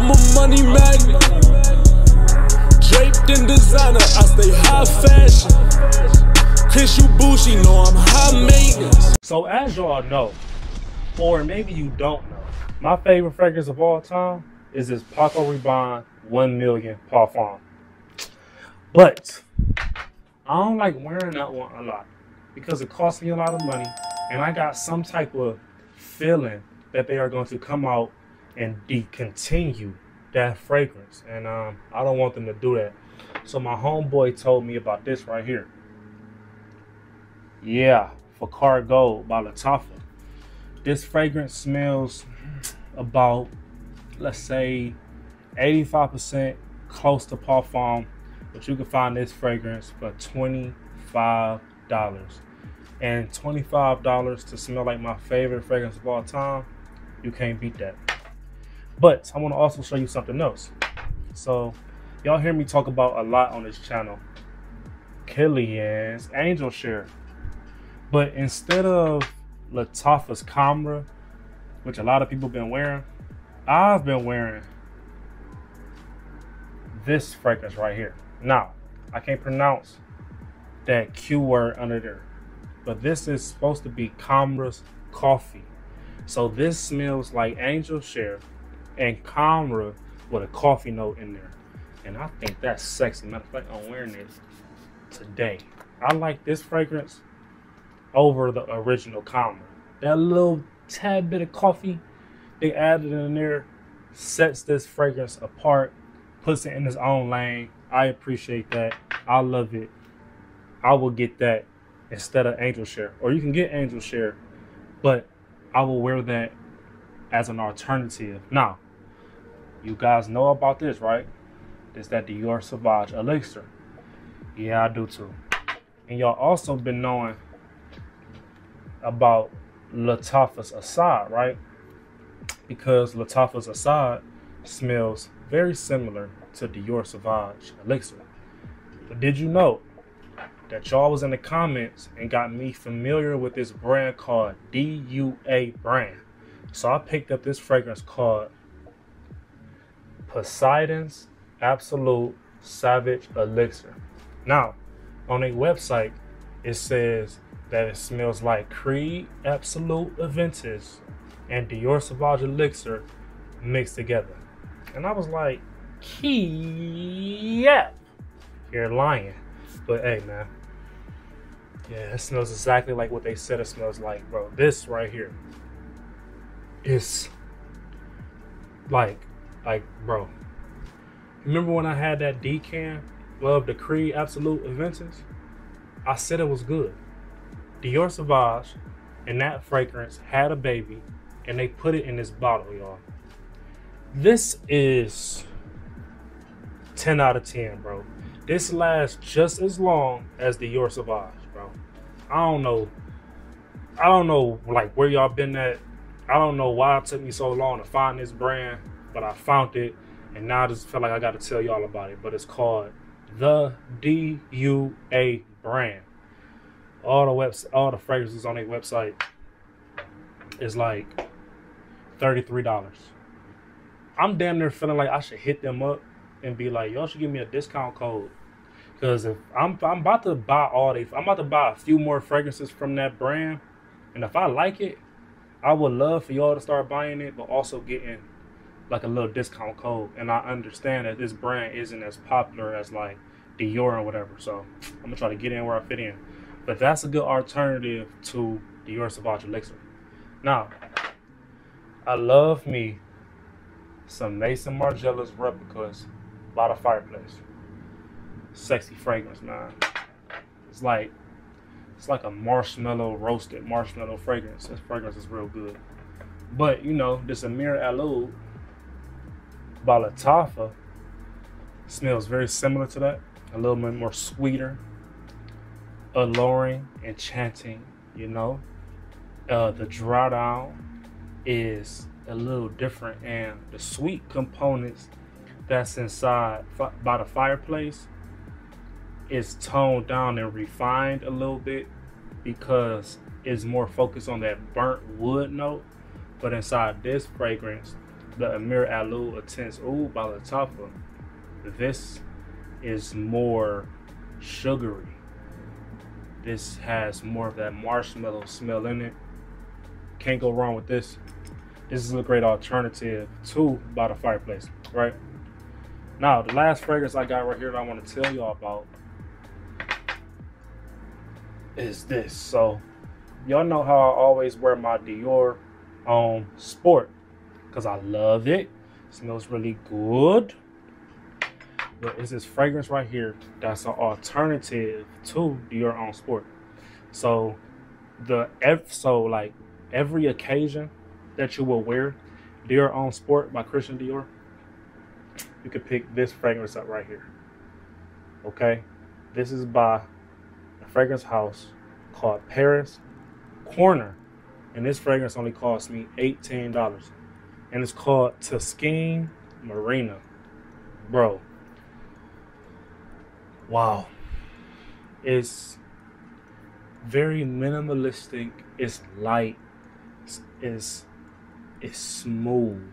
I'm a money magnet, draped in designer, I stay high fashion. Chris, you bougie, know I'm high maintenance. So as y'all know, or maybe you don't know, my favorite fragrance of all time is this Paco Rabanne 1 million Parfum. But I don't like wearing that one a lot because it costs me a lot of money, and I got some type of feeling that they are going to come out and discontinue that fragrance, and I don't want them to do that. So my homeboy told me about this right here. Yeah, for Car Gold by Lattafa. This fragrance smells about, let's say, 85% close to Parfum, but you can find this fragrance for $25. And $25 to smell like my favorite fragrance of all time, you can't beat that. But I want to also show you something else. So y'all hear me talk about a lot on this channel, Kilian's Angel Share. But instead of Lattafa's Camera, which a lot of people been wearing, I've been wearing this fragrance right here. Now, I can't pronounce that Q word under there, but this is supposed to be Camera's Coffee. So this smells like Angel Share and Camera with a coffee note in there. And I think that's sexy. Matter of fact, I'm wearing it today. I like this fragrance over the original Camera. That little tad bit of coffee they added in there sets this fragrance apart, puts it in its own lane. I appreciate that. I love it. I will get that instead of Angel Share. Or you can get Angel Share, but I will wear that as an alternative. Now, you guys know about this, right? It's that Dior Sauvage Elixir. Yeah, I do too. And y'all also been knowing about Lattafa's Assad, right? Because Lattafa's Assad smells very similar to Dior Sauvage Elixir. But did you know that y'all was in the comments and got me familiar with this brand called DUA brand? So I picked up this fragrance called Poseidon's Absolute Savage Elixir. Now, on a website, it says that it smells like Creed Absolute Aventus and Dior Sauvage Elixir mixed together. And I was like, yeah, you're lying. But hey, man, yeah, it smells exactly like what they said it smells like, bro. This right here is like, bro, remember when I had that decan of the Creed Absolute Aventus? I said it was good. Dior Sauvage and that fragrance had a baby, and they put it in this bottle, y'all. This is 10 out of 10, bro. This lasts just as long as Dior Sauvage, bro. I don't know like where y'all been at. I don't know why it took me so long to find this brand, but I found it, and now I just feel like I got to tell y'all about it. But it's called the DUA brand. All the fragrances on their website is like $33. I'm damn near feeling like I should hit them up and be like, y'all should give me a discount code, because if I'm about to buy I'm about to buy a few more fragrances from that brand, and if I like it, I would love for y'all to start buying it, but also getting like a little discount code. And I understand that this brand isn't as popular as like Dior or whatever, so I'm gonna try to get in where I fit in. But that's a good alternative to Dior Sauvage Elixir. Now, I love me some Maison Margiela's replicas by the fireplace. Sexy fragrance, man. It's like a marshmallow, roasted marshmallow fragrance. This fragrance is real good. But you know, this Amir Alud by Lattafa smells very similar to that. A little bit more sweeter, alluring, enchanting, you know. The dry down is a little different, and the sweet components that's inside by the fireplace is toned down and refined a little bit, because it's more focused on that burnt wood note. But inside this fragrance, the Amir Alou Intense Oud by Lattafa. This is more sugary. This has more of that marshmallow smell in it. Can't go wrong with this. This is a great alternative to By the Fireplace, right? Now, the last fragrance I got right here that I want to tell y'all about is this. So, y'all know how I always wear my Dior Sport because I love it. It smells really good. But it's this fragrance right here that's an alternative to Dior on Sport. So like every occasion that you will wear Dior on Sport by Christian Dior, you could pick this fragrance up right here. Okay, this is by a fragrance house called Paris Corner, and this fragrance only cost me $18, and it's called Tuscane Marina, bro. Wow, it's very minimalistic. It's light. It's smooth.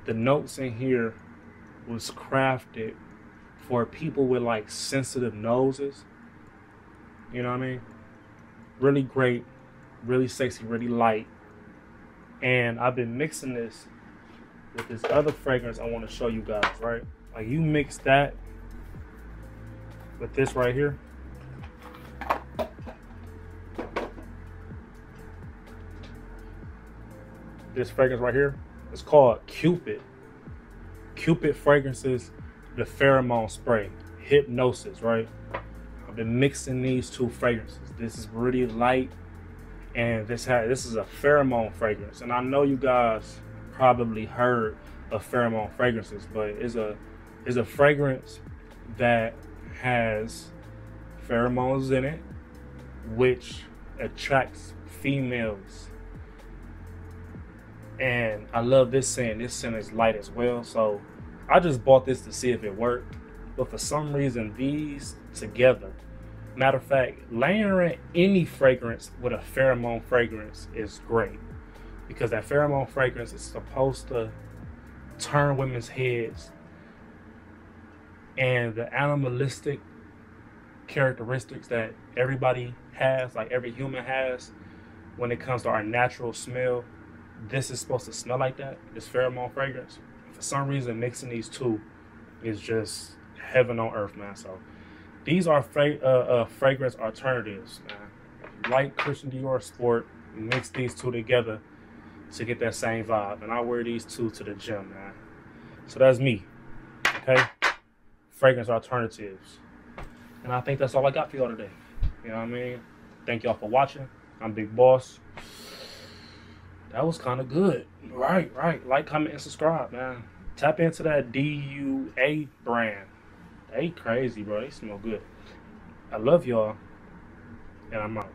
The notes in here was crafted for people with like sensitive noses. You know what I mean? Really great, really sexy, really light. And I've been mixing this with this other fragrance I want to show you guys, right? Like you mix that with this right here. This fragrance right here, it's called Cupid. Cupid fragrances, the pheromone spray, Hypnosis, right? I've been mixing these two fragrances. This is really light, and this is a pheromone fragrance. And I know you guys probably heard of pheromone fragrances, but it's a fragrance that has pheromones in it, which attracts females. And I love this scent. This scent is light as well. So I just bought this to see if it worked. But for some reason, these together, matter of fact, layering any fragrance with a pheromone fragrance is great. Because that pheromone fragrance is supposed to turn women's heads. And the animalistic characteristics that everybody has, like every human has, when it comes to our natural smell, this is supposed to smell like that, this pheromone fragrance. For some reason, mixing these two is just heaven on earth, man. So these are fragrance alternatives, man. Like Christian Dior Sport, mix these two together to get that same vibe. And I wear these two to the gym, man. So that's me, okay? Fragrance alternatives. And I think that's all I got for y'all today. You know what I mean? Thank y'all for watching. I'm Big Boss. That was kind of good. Right. Like, comment, and subscribe, man. Tap into that DUA brand. They crazy, bro. They smell good. I love y'all. And I'm out.